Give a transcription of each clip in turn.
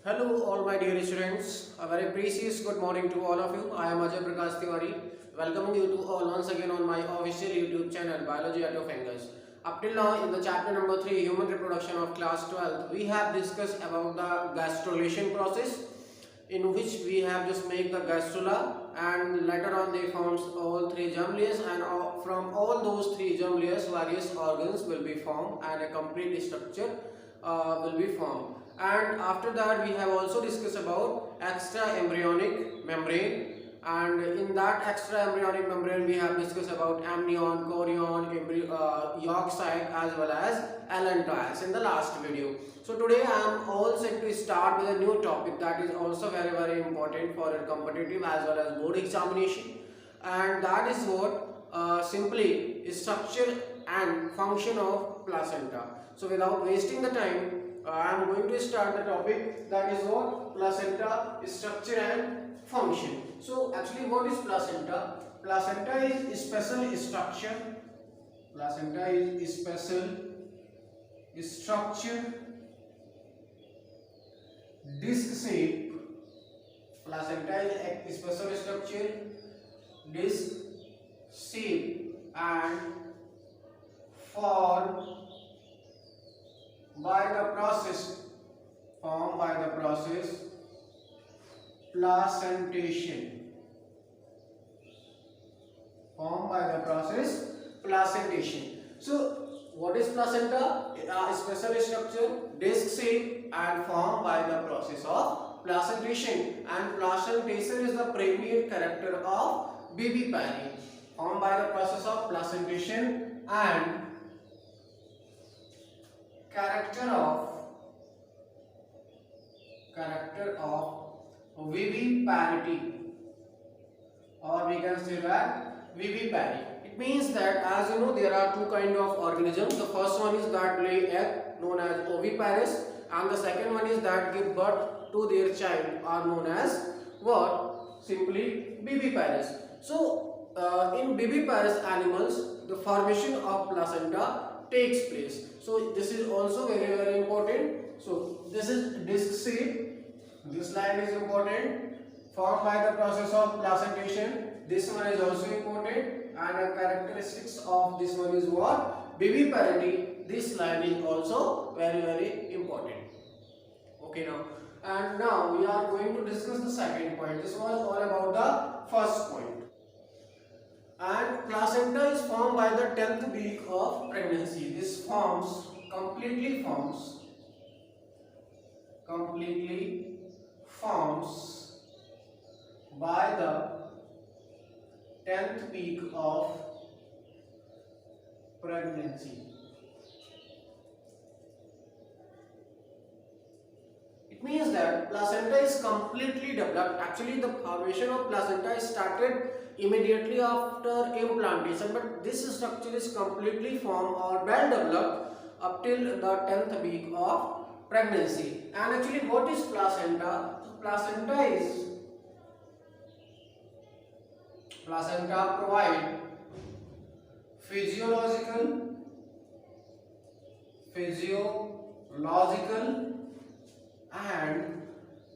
Hello, all my dear students. A very precious good morning to all of you. I am Ajay Prakash Tiwari, welcoming you to all once again on my official YouTube channel, Biology at Your Fingers. Up till now, in the chapter number 3, Human Reproduction of class 12, we have discussed about the gastrulation process, in which we have just make the gastrula, and later on they forms all three germ layers, and from all those three germ layers, various organs will be formed and a complete structure will be formed. And after that we have also discussed about extra embryonic membrane, and in that extra embryonic membrane we have discussed about amnion, chorion, yolk sac as well as allantois in the last video. So today I am all set to start with a new topic that is also very important for a competitive as well as board examination, and that is what simply structure and function of placenta. So without wasting the time, I am going to start the topic that is what placenta structure and function. So actually what is placenta? Placenta is special structure. Placenta is special structure, disc shape. Placenta is a special structure, disc shape and formed by the process placentation. Formed by the process placentation. So what is placenta? A special structure, disc shape and formed by the process of placentation, and placentation is the premier character of vivipary. Formed by the process of placentation and character of viviparity, or we can say that vivipary. It means that, as you know, there are two kind of organisms. The first one is that lay egg, known as oviparous, and the second one is that give birth to their child, are known as what? Simply viviparous. So in viviparous animals, the formation of placenta takes place. So this is also very important. So this is disc shape. This line is important. Formed by the process of placentation. This one is also important, and the characteristics of this one is what? Viviparity. This line is also very important. Okay now. And now we are going to discuss the second point. This was all about the first point. And placenta is formed by the 10th week of pregnancy. This completely forms by the 10th week of pregnancy. It means that placenta is completely developed. Actually, the formation of placenta is started immediately after implantation, but this structure is completely formed or well developed up till the 10th week of pregnancy. And actually, what is placenta? Placenta provide physiological and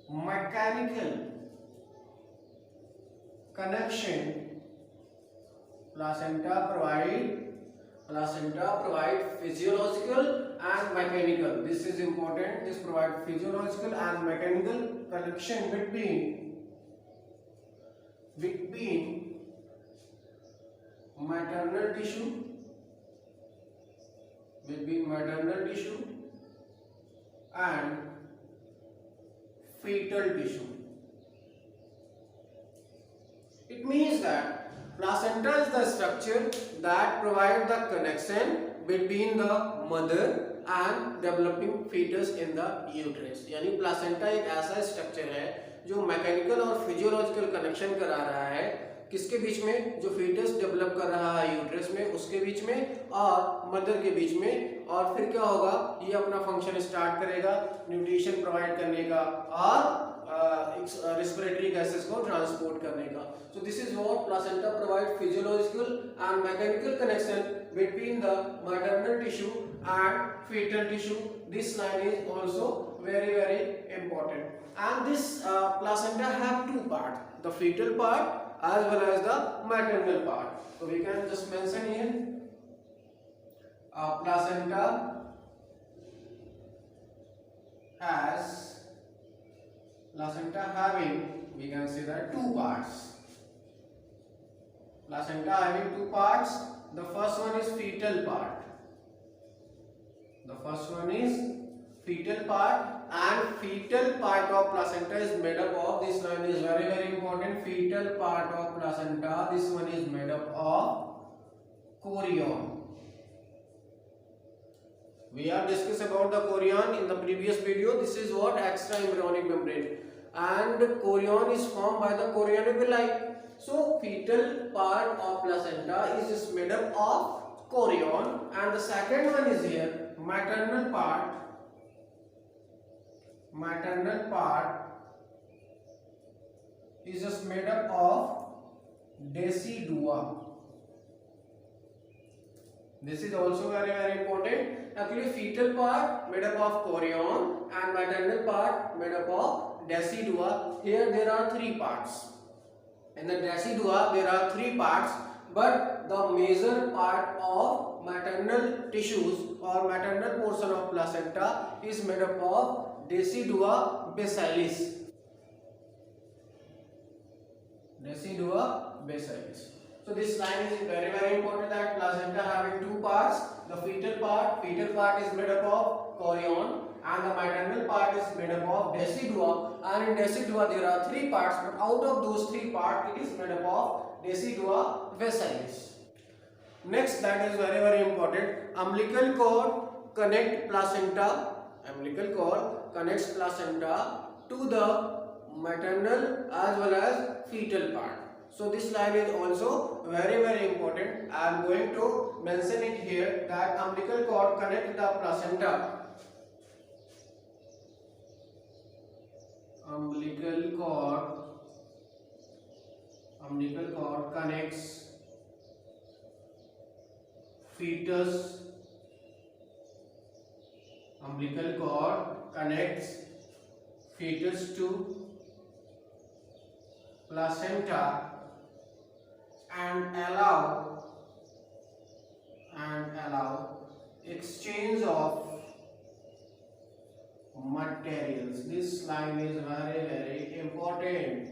mechanical connection. Placenta provide physiological and mechanical. This is important. This provide physiological and mechanical connection between maternal tissue and fetal tissue. It means that placenta is the structure that provides the connection between the mother and developing fetus in the uterus. यानी placenta एक ऐसा structure है जो mechanical और physiological connection करा रहा है किसके बीच में? जो फीटस डेवलप कर रहा है यूट्रस में, उसके बीच में और मदर के बीच में। और फिर क्या होगा? ये अपना फंक्शन स्टार्ट करेगा न्यूट्रिशन प्रोवाइड करने का और रेस्पिरेटरी गैसेस को ट्रांसपोर्ट करने का। So this is what placenta provide physiological and mechanical connection between the maternal tissue and fetal tissue. This line is also very important. And this placenta have two parts, the fetal part as well as the maternal part. So we can just mention here placenta having, we can say that, two parts. Placenta having two parts. The first one is fetal part. And fetal part of placenta is made up of, this line is very very important, fetal part of placenta, this one is made up of chorion. We have discussed about the chorion in the previous video. This is what extra embryonic membrane, and chorion is formed by the chorionic villi. So fetal part of placenta is just made up of chorion, and the second one is here maternal part. Maternal part is just made up of decidua. This is also very very important. Actually, fetal part made up of chorion and maternal part made up of decidua. Here there are three parts. In the decidua there are three parts, but the major part of maternal tissues or maternal portion of placenta is made up of decidua basalis. Decidua basalis. So this line is very very important, that placenta having two parts. The fetal part is made up of chorion, and the maternal part is made up of decidua. And in decidua there are three parts, but out of those three parts it is made up of decidua basalis. Next, that is very very important, umbilical cord connects placenta to the maternal as well as fetal part. So this line is also very very important. I am going to mention it here, that umbilical cord connects the placenta. Umbilical cord connects fetus. Umbilical cord connects fetus to placenta and allow exchange of materials. This line is very very important,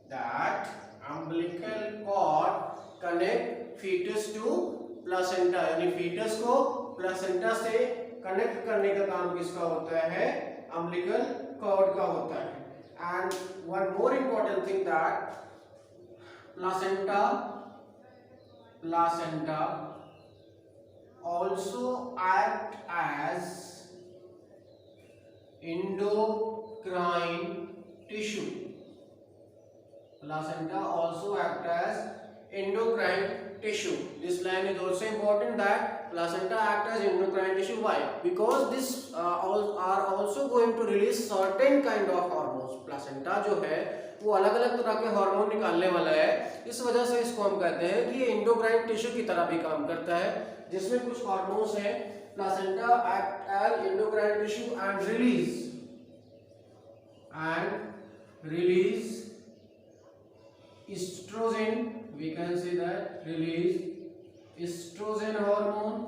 that umbilical cord connect fetus to placenta, यानी fetus को placenta से connect करने का काम किसका होता है, umbilical cord का होता है. And one more important thing, that placenta also act as endocrine tissue. Placenta also act as endocrine tissue. This line is also important, that placenta act as endocrine tissue. Why? Because this are also going to release certain kind of hormones. Placenta जो है वो अलग अलग तरह के hormone निकालने वाला है, इस वजह से इसको हम कहते हैं कि ये एंडोक्राइन टिश्यू की तरह भी काम करता है, जिसमें कुछ हार्मोन्स हैं. Placenta act as endocrine tissue and release estrogen. We can say that release estrogen hormone,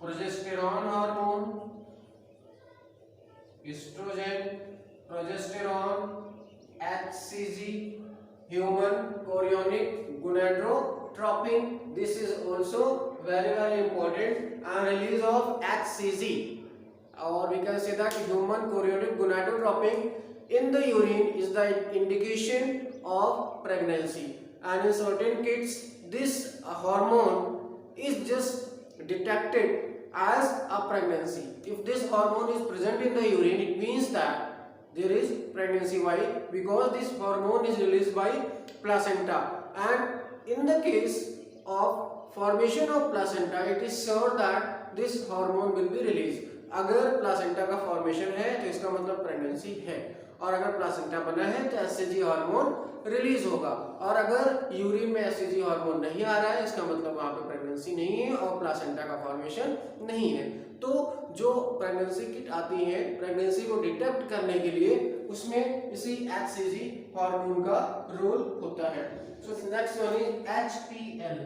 progesterone hormone, estrogen, progesterone, HCG, human chorionic gonadotropin. This is also very very important. And release of HCG, or we can say that human chorionic gonadotropin in the urine is the indication of pregnancy. And in certain kids this hormone is just detected as a pregnancy. If this hormone is present in the urine, it means that there is pregnancy. Why? Because this hormone is released by placenta, and in the case of formation of placenta, it is sure that this hormone will be released. अगर placenta का formation है तो इसका मतलब pregnancy है, और अगर placenta बना है तो एचसीजी हार्मोन रिलीज होगा, और अगर यूरिन में एचसीजी हार्मोन नहीं आ रहा है इसका मतलब वहां पे प्रेगनेंसी नहीं है और प्लासेंटा का फॉर्मेशन नहीं है. तो जो प्रेगनेंसी किट आती है प्रेगनेंसी को डिटेक्ट करने के लिए, उसमें इसी HCG हार्मोन का रोल होता है। So next one is HPL,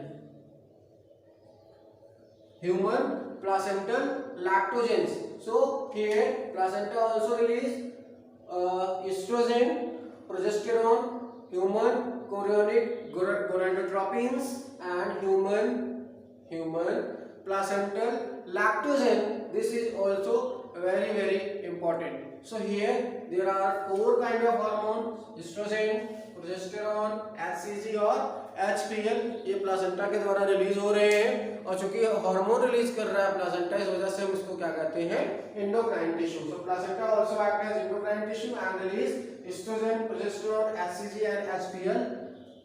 human placental lactogens. So here placenta also release estrogen, progesterone, human chorionic gonadotropins and human placental lactogen. This is also very important. So here there are 4 kind of hormones: estrogen, progesterone, HCG और HPL। ये placenta के द्वारा release हो रहे हैं, और चूंकि hormone release कर रहा है प्लासेंटा, इस वजह से हम इसको क्या कहते हैं, endocrine tissue. So placenta also act as endocrine tissue and release estrogen, progesterone, HCG and HPL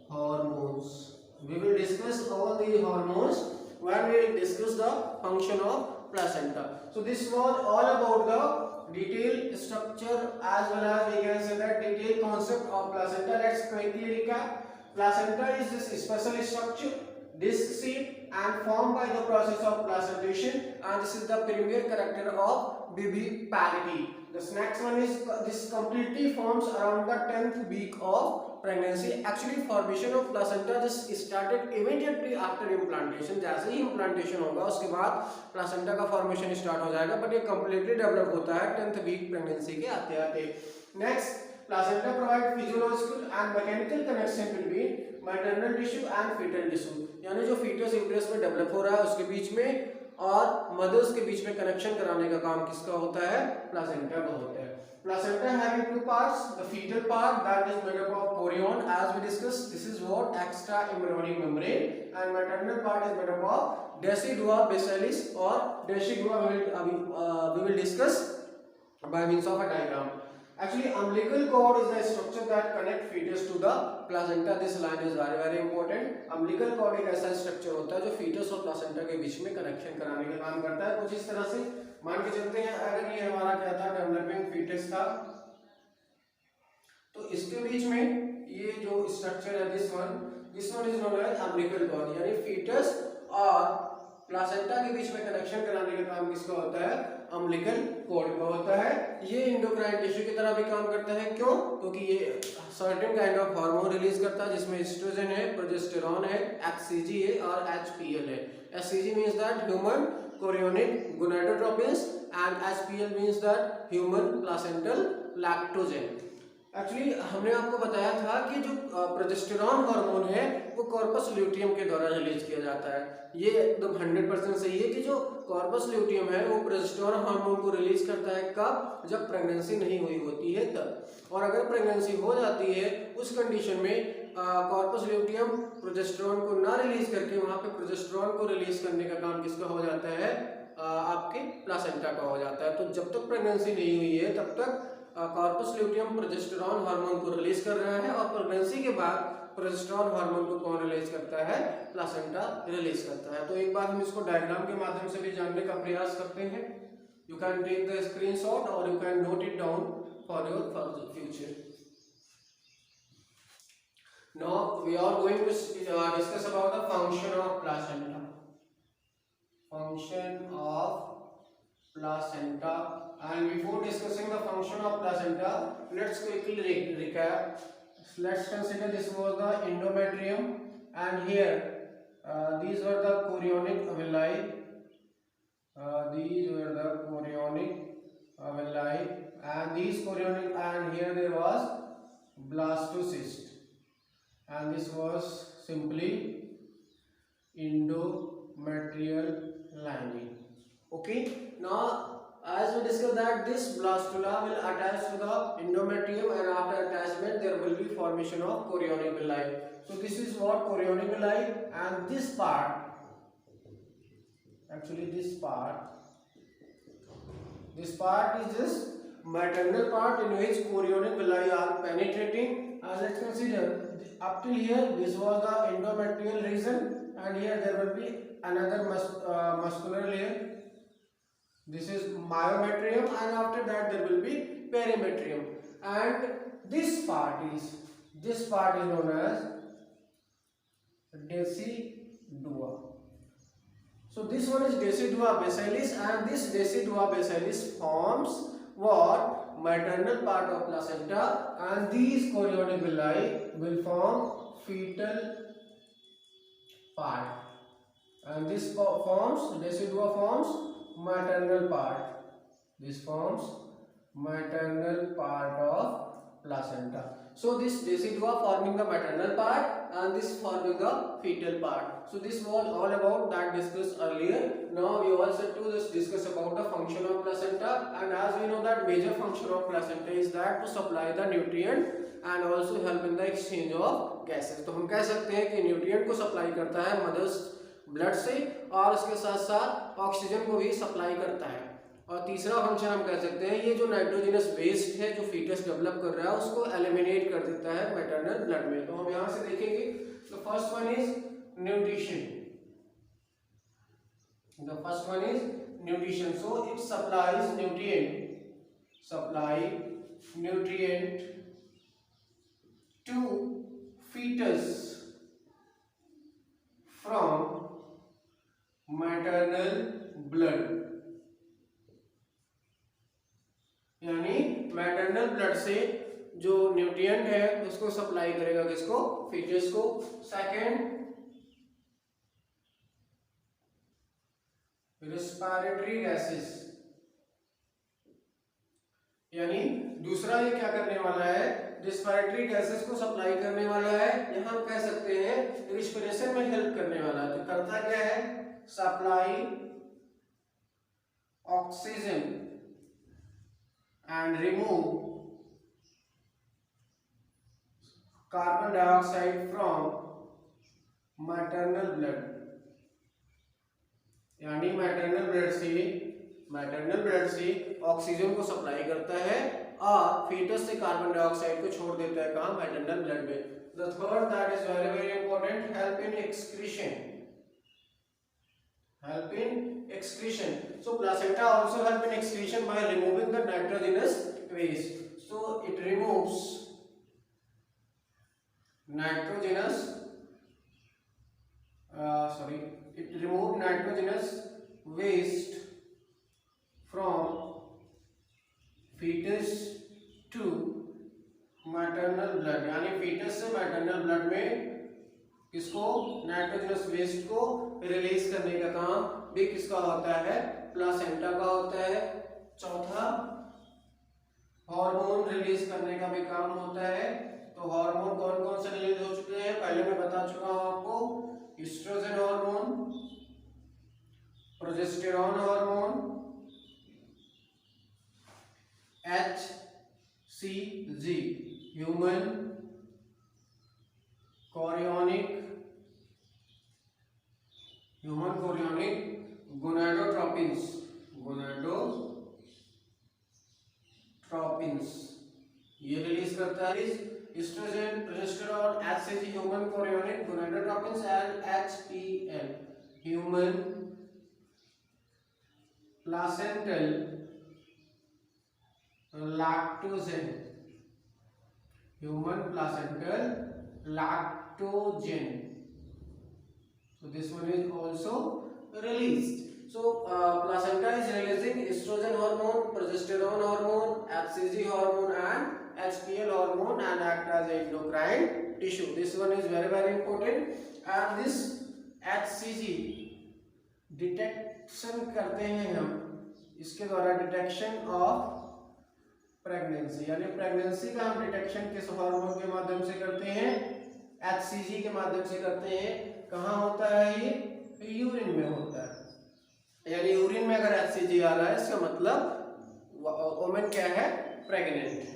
hormones. We will discuss all the hormones when we discuss the function of placenta. So this was all about the detailed structure as well as we can say that detailed concept of placenta. Let's quickly recap. Placenta is this special structure, disc sheet and formed by the process of placentation, and this is the premier character of viviparity. This next one is this completely forms around the 10th week of pregnancy. Actually formation of placenta just started immediately after implantation. जैसे ही implantation होगा उसके बाद placenta का formation start हो जाएगा, but ये completely develop होता है 10th week pregnancy के आते आते। Next, placenta provide physiological and mechanical connection between maternal tissue and fetal tissue, यानी जो fetus यूट्रस में डेवलप हो रहा है उसके बीच में और मदर्स के बीच में कनेक्शन कराने का काम किसका होता है, प्लासेंटा का होता है। Placenta having 2 parts, the fetal part that is made up of chorion as we discussed, this is what extra embryonic membrane, and maternal part is made up of decidua basalis or decidua we will discuss by means of a diagram. Actually umbilical cord is the structure that connect fetus to the placenta. This line is very important. umbilical cord एक ऐसा structure होता है जो fetus और placenta के बीच में connection कराने का काम करता है। कुछ इस तरह से मान के चलते हैं, अगर ये हमारा क्या था, डेवलपिंग fetus था, तो इसके बीच में ये जो स्ट्रक्चर है this one is known as umbilical cord, यानी fetus और प्लासेंटा के बीच में कनेक्शन कराने का काम किसका होता है, अम्बिलिकल कॉर्ड का होता है। ये एंडोक्राइन टिश्यू की तरह भी काम करता है। क्यों? क्योंकि ये certain kind of hormone release करता है जिसमें एस्ट्रोजन है, प्रोजेस्टेरॉन है, HCG है और HPL है। HCG means that human chorionic gonadotropins and HPL means that human placental lactogen. Actually हमने आपको बताया था कि जो प्रोजेस्टेरॉन हार्मोन है वो कॉर्पस ल्यूटियम के द्वारा रिलीज किया जाता है। ये एकदम 100% सही है कि जो कॉर्पस ल्यूटियम है वो प्रोजेस्टेरॉन हार्मोन को रिलीज करता है कब, जब प्रेगनेंसी नहीं हुई होती है तब। और अगर प्रेगनेंसी हो जाती है उस कंडीशन में कॉर्पस ल्यूटियम प्रोजेस्टेरॉन को ना रिलीज करके वहां पे प्रोजेस्टेरॉन को रिलीज करने का काम किसका हो जाता है, आपके प्लासेंटा का हो जाता है। तो जब तक प्रेगनेंसी नहीं हुई है तब तक कॉर्पस ल्यूटियम प्रोजेस्टेरॉन हार्मोन को रिलीज कर रहा है, और प्रेगनेंसी के बाद प्रोजेस्टेरॉन हार्मोन को कौन रिलीज करता है, प्लासेंटा रिलीज करता है। तो एक बार हम इसको डायग्राम के माध्यम से भी जानने का प्रयास करते हैं। You can take the screenshot और you can note it down for your future. Now we are going to discuss about the function of placenta. Function of placenta, and before discussing the function of placenta, let's quickly recap. Let's consider this was the endometrium, and here these were the chorionic villi. These were the chorionic villi, and these chorionic, and here there was blastocyst, and this was simply endometrial lining. Okay, now as we discussed that this blastula will attach to the endometrium, and after attachment there will be formation of chorionic villi. So this is what chorionic villi, and this part, actually this part is this maternal part in which chorionic villi are penetrating. And let's consider up till here this was the endometrial region, and here there will be another muscular layer. This is myometrium, and after that there will be perimetrium, and this part is known as decidua. So this one is Decidua bacillus, and this Decidua bacillus forms what? Maternal part of placenta, and these chorionic villi will form fetal part, and this forms Decidua forms maternal part. This forms maternal part of placenta. So this Decidua forming the maternal part and this forming the fetal part. So this was all about that discussed earlier. Now we also to just discuss about the function of placenta, and as we know that major function of placenta is that to supply the nutrient and also help in the exchange of gases. तो हम कह सकते हैं कि nutrient को supply करता है mother's blood से और उसके साथ साथ ऑक्सीजन को भी सप्लाई करता है। और तीसरा फंक्शन हम कह सकते हैं ये जो नाइट्रोजनस वेस्ट है जो फीटस डेवलप कर रहा है उसको एलिमिनेट कर देता है मैटरनल ब्लड में। तो हम यहां से देखेंगे तो first one is nutrition. The first one is nutrition. So it supplies nutrient to fetus from maternal blood, यानी मैटरनल ब्लड से जो न्यूट्रिएंट है उसको सप्लाई करेगा किसको? फीटस को। सेकंड, रेस्पिरेटरी गैसेस, यानी दूसरा ये क्या करने वाला है? रेस्पिरेटरी गैसेस को सप्लाई करने वाला है। यहां हम कह सकते हैं रिस्पिरेशन में हेल्प करने वाला है। तो करता क्या है? Supply oxygen and remove carbon dioxide from maternal blood, यानी मैटरनल ब्लड से ऑक्सीजन को सप्लाई करता है और फीटस से कार्बन डाइऑक्साइड को छोड़ देता है कहाँ? मैटरनल ब्लड में। The third that is very important, help in excretion. So placenta also help in excretion by removing the nitrogenous waste. So it removes nitrogenous waste from fetus to maternal blood, यानी fetus से maternal blood में किसको? Nitrogenous waste को release करने का काम भी किसका होता है? प्लासेंटा का होता है। चौथा, हार्मोन रिलीज करने का भी काम होता है। तो हार्मोन कौन कौन से रिलीज हो चुके हैं पहले मैं बता चुका हूं आपको। Estrogen hormone, progesterone hormone, HCG human chorionic gonadotropins ये रिलीज करता है। Estrogen, progesterone, HCG human chorionic gonadotropins and HPL human placental lactogen, so this one is also released. So placenta is releasing estrogen hormone, progesterone hormone, HCG hormone and HPL hormone and act as endocrine tissue. This one is very important. And this HCG detection करते हैं हम, इसके द्वारा detection of pregnancy, यानी pregnancy का हम detection किस hormone के माध्यम से करते हैं? HCG के माध्यम से करते हैं। कहाँ होता है ये? यूरिन में होता है। यानी यूरिन में अगर HCG आ रहा है इसका मतलब वुमन क्या है? प्रेग्नेंट है।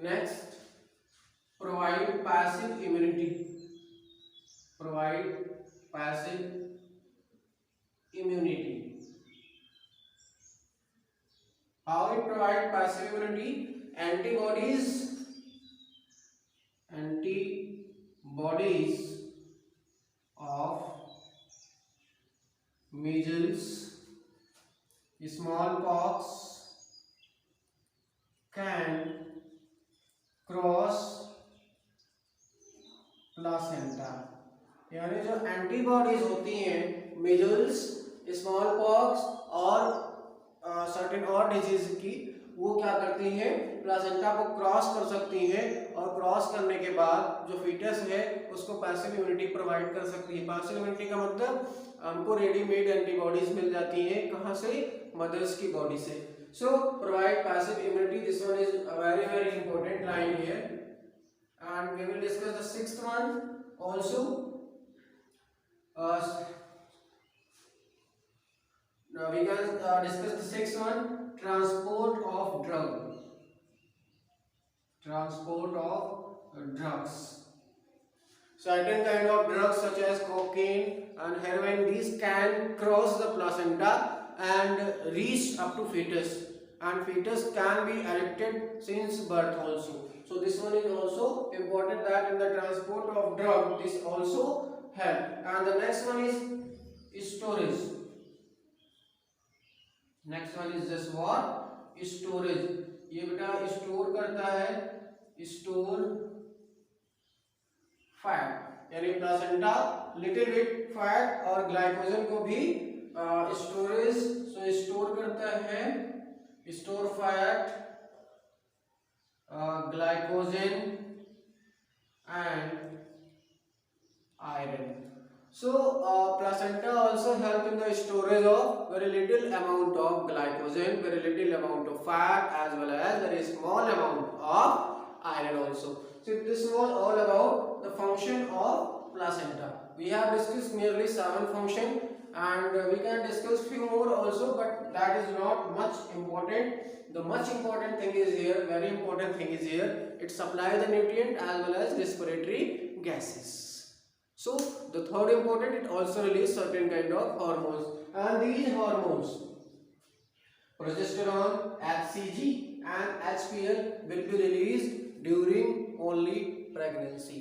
Next, provide passive immunity. How it provide passive immunity? Antibodies of measles, smallpox can cross antibodies होती हैं मिजल्स, स्मॉल पॉक्स और सर्टेन और डिजीज की, वो क्या करती हैं, प्लासेंटा को क्रॉस कर सकती हैं और क्रॉस करने के बाद जो फीटस है उसको पैसिव इम्यूनिटी प्रोवाइड कर सकती है। पैसिव इम्यूनिटी का मतलब हमको रेडीमेड एंटीबॉडीज मिल जाती हैं, कहाँ से, मदर्स की बॉडी से। So provide passive immunity, this one is a very important line here, and we will discuss the sixth one also. Now we can discuss the sixth one, transport of drugs. Certain kind of drugs such as cocaine and heroin, these can cross the placenta and reach up to fetus, and fetus can be erected since birth also. So this one is also important, that in the transport of drug this also help. And the next one is storage. Next one is just what, storage. ये बेटा store करता है, store fat, यानी placenta little bit fat और glycogen को भी storage, सो store करता है, store fat, glycogen and iron. So placenta also help in the storage of very little amount of glycogen, very little amount of fat, as well as very small amount of iron also. So this was all about the function of placenta. We have discussed nearly 7 functions, and we can discuss few more also, but that is not much important. The much important thing is here, very important thing is here, it supplies the nutrient as well as respiratory gases. So the third important, it also releases certain kind of hormones, and these hormones, progesterone, HCG and HPL, will be released during only pregnancy.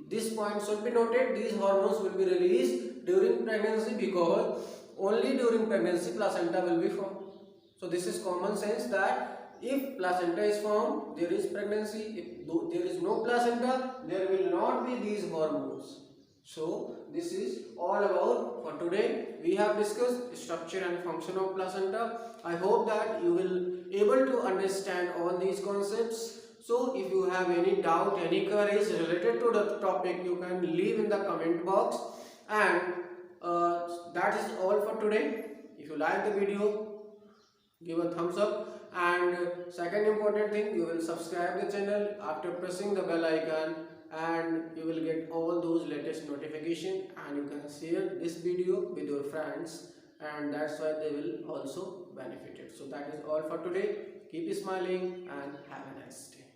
This point should be noted, these hormones will be released during pregnancy because only during pregnancy placenta will be formed. So this is common sense, that if placenta is formed, there is pregnancy. If there is no placenta, there will not be these hormones. So this is all about for today. We have discussed structure and function of placenta. I hope that you will able to understand all these concepts. So if you have any doubt, any queries related to the topic, you can leave in the comment box. And that is all for today. If you like the video, give a thumbs up. And second important thing, you will subscribe the channel after pressing the bell icon, and you will get all those latest notification, and you can share this video with your friends, and that's why they will also benefit it. So that is all for today. Keep smiling and have a nice day.